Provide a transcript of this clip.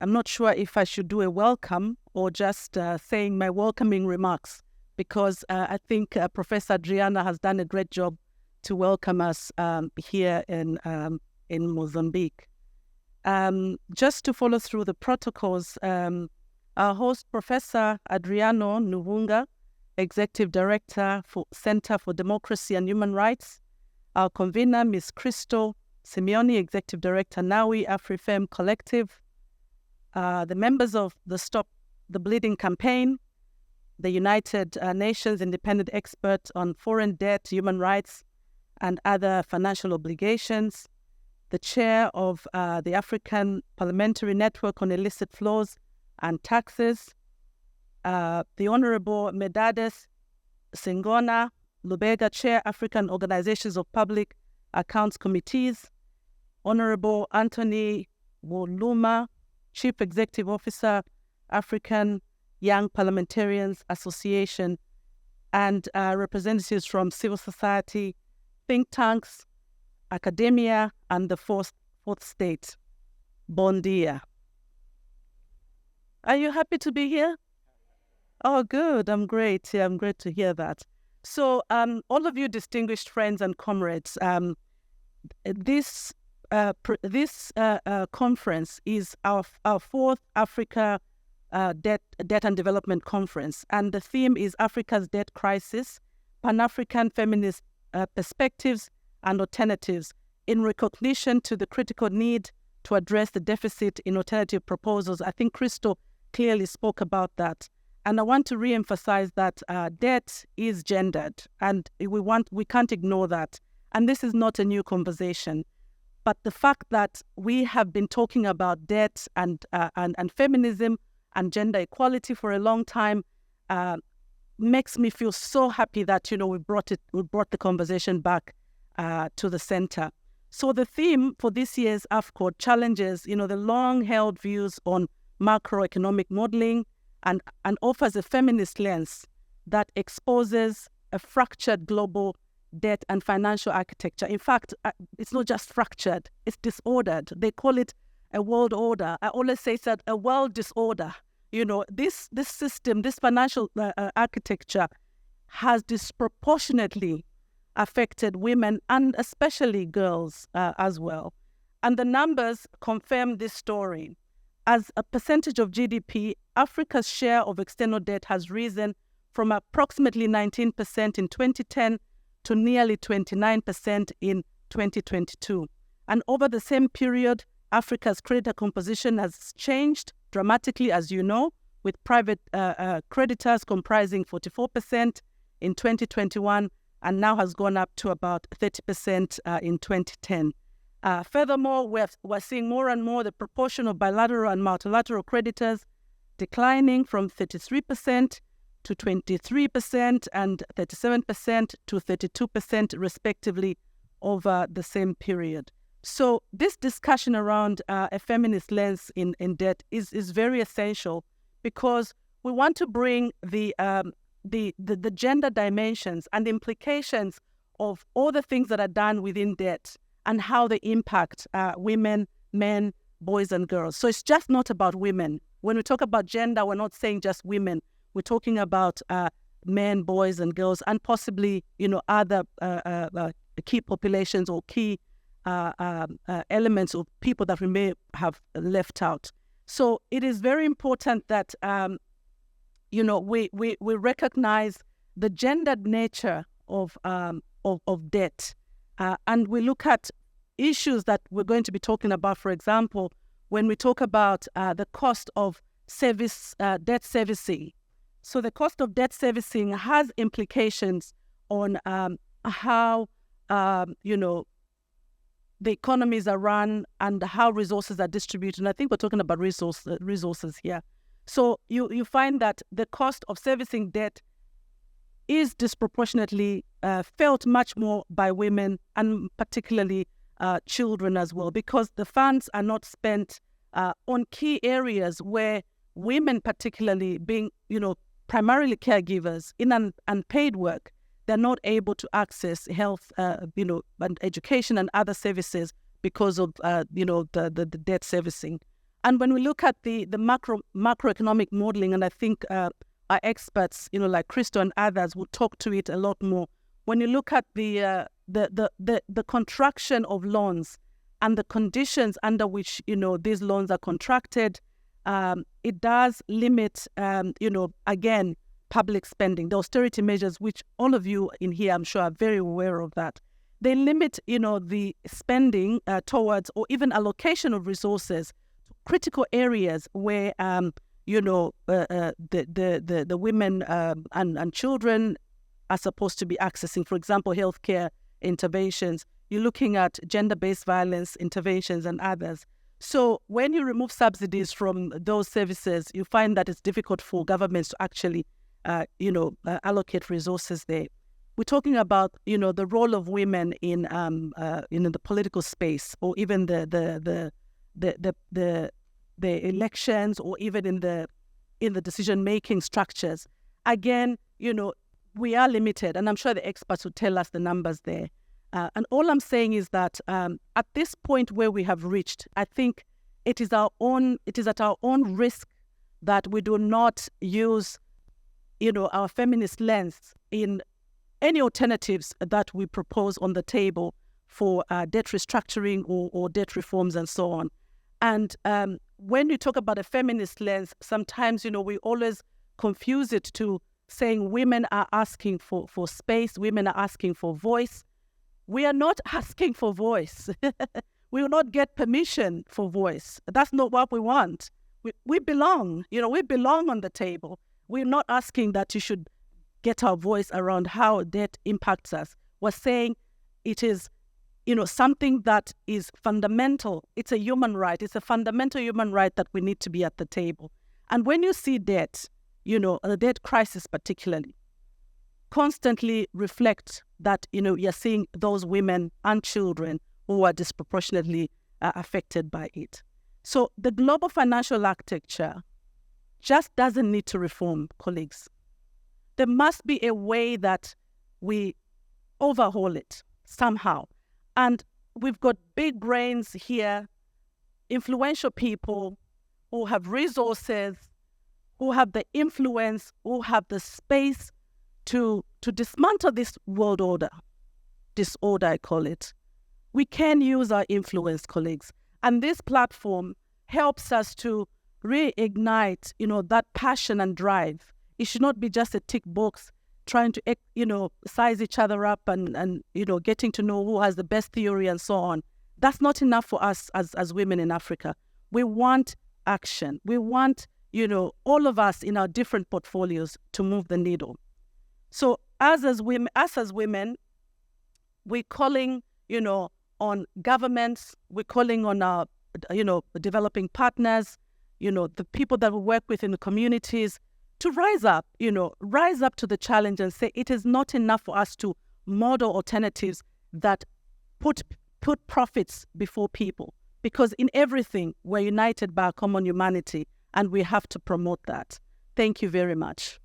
I'm not sure if I should do a welcome or just saying my welcoming remarks, because I think Professor Adriana has done a great job to welcome us here in Mozambique. Just to follow through the protocols, our host, Professor Adriano Nuvunga, Executive Director for Center for Democracy and Human Rights. Our convener, Ms. Crystal Simeoni, Executive Director, NAWI AfriFem Collective. The members of the Stop the Bleeding campaign, the United Nations Independent Expert on Foreign Debt, Human Rights, and Other Financial Obligations, the Chair of the African Parliamentary Network on Illicit Flows and Taxes, the Honorable Medades Singona Lubega, Chair, African Organizations of Public Accounts Committees, Honorable Anthony Woluma, Chief Executive Officer, African Young Parliamentarians Association, and representatives from civil society, think tanks, academia, and the fourth state. Bon dia. Are you happy to be here? Oh, good. I'm great. Yeah, I'm great to hear that. So, all of you distinguished friends and comrades, this conference is our fourth Africa Debt and Development Conference, and the theme is Africa's Debt Crisis, Pan-African Feminist Perspectives and Alternatives, in recognition to the critical need to address the deficit in alternative proposals. I think Crystal clearly spoke about that. And I want to re-emphasize that debt is gendered, and we can't ignore that. And this is not a new conversation. But the fact that we have been talking about debt and feminism and gender equality for a long time makes me feel so happy that we brought the conversation back to the center. So the theme for this year's AfCoDD challenges the long-held views on macroeconomic modeling and offers a feminist lens that exposes a fractured global debt and financial architecture. In fact, it's not just fractured, it's disordered. They call it a world order. I always say that a world disorder. This system, this financial architecture has disproportionately affected women and especially girls as well. And the numbers confirm this story. As a percentage of GDP, Africa's share of external debt has risen from approximately 19% in 2010 to nearly 29% in 2022. And over the same period, Africa's creditor composition has changed dramatically, as you know, with private creditors comprising 44% in 2021 and now has gone up to about 30% in 2010. Furthermore, we're seeing more and more the proportion of bilateral and multilateral creditors declining from 33% to 23% and 37% to 32% respectively over the same period. So this discussion around a feminist lens in debt is very essential, because we want to bring the gender dimensions and implications of all the things that are done within debt and how they impact women, men, boys and girls. So it's just not about women. When we talk about gender, we're not saying just women. We're talking about men, boys and girls, and possibly other key populations or key elements of people that we may have left out. So it is very important that we recognize the gendered nature of debt, and we look at issues that we're going to be talking about. For example, when we talk about the cost of debt servicing. So the cost of debt servicing has implications on how the economies are run and how resources are distributed. And I think we're talking about resources here. So you find that the cost of servicing debt is disproportionately felt much more by women, and particularly children as well, because the funds are not spent on key areas where women, particularly being primarily caregivers in unpaid work, they're not able to access health, and education and other services because of the debt servicing. And when we look at the macroeconomic modeling, and I think our experts, like Christo and others, will talk to it a lot more. When you look at the contraction of loans and the conditions under which these loans are contracted, it does limit, again, public spending. The austerity measures, which all of you in here, I'm sure, are very aware of that. They limit, the spending towards, or even allocation of resources to critical areas where, the women and children are supposed to be accessing. For example, healthcare interventions. You're looking at gender-based violence interventions and others. So when you remove subsidies from those services, you find that it's difficult for governments to actually, allocate resources there. We're talking about, the role of women in, the political space, or even the elections, or even in the decision-making structures. Again, we are limited, and I'm sure the experts will tell us the numbers there. And all I'm saying is that at this point where we have reached, I think it is at our own risk that we do not use, our feminist lens in any alternatives that we propose on the table for debt restructuring or debt reforms and so on. And when you talk about a feminist lens, sometimes, we always confuse it to saying women are asking for space, women are asking for voice. We are not asking for voice. We will not get permission for voice. That's not what we want. We belong. We belong on the table. We're not asking that you should get our voice around how debt impacts us. We're saying it is, something that is fundamental. It's a human right. It's a fundamental human right that we need to be at the table. And when you see debt, the debt crisis particularly, constantly reflect that, you're seeing those women and children who are disproportionately affected by it. So the global financial architecture just doesn't need to reform, colleagues. There must be a way that we overhaul it somehow. And we've got big brains here, influential people who have resources, who have the influence, who have the space to dismantle this world order, disorder, I call it. We can use our influence, colleagues. And this platform helps us to reignite, that passion and drive. It should not be just a tick box trying to, size each other up and getting to know who has the best theory and so on. That's not enough for us as women in Africa. We want action. We want, all of us in our different portfolios to move the needle. So us as women, we're calling, on governments, we're calling on our, developing partners, the people that we work with in the communities to rise up to the challenge and say it is not enough for us to model alternatives that put profits before people. Because in everything, we're united by a common humanity, and we have to promote that. Thank you very much.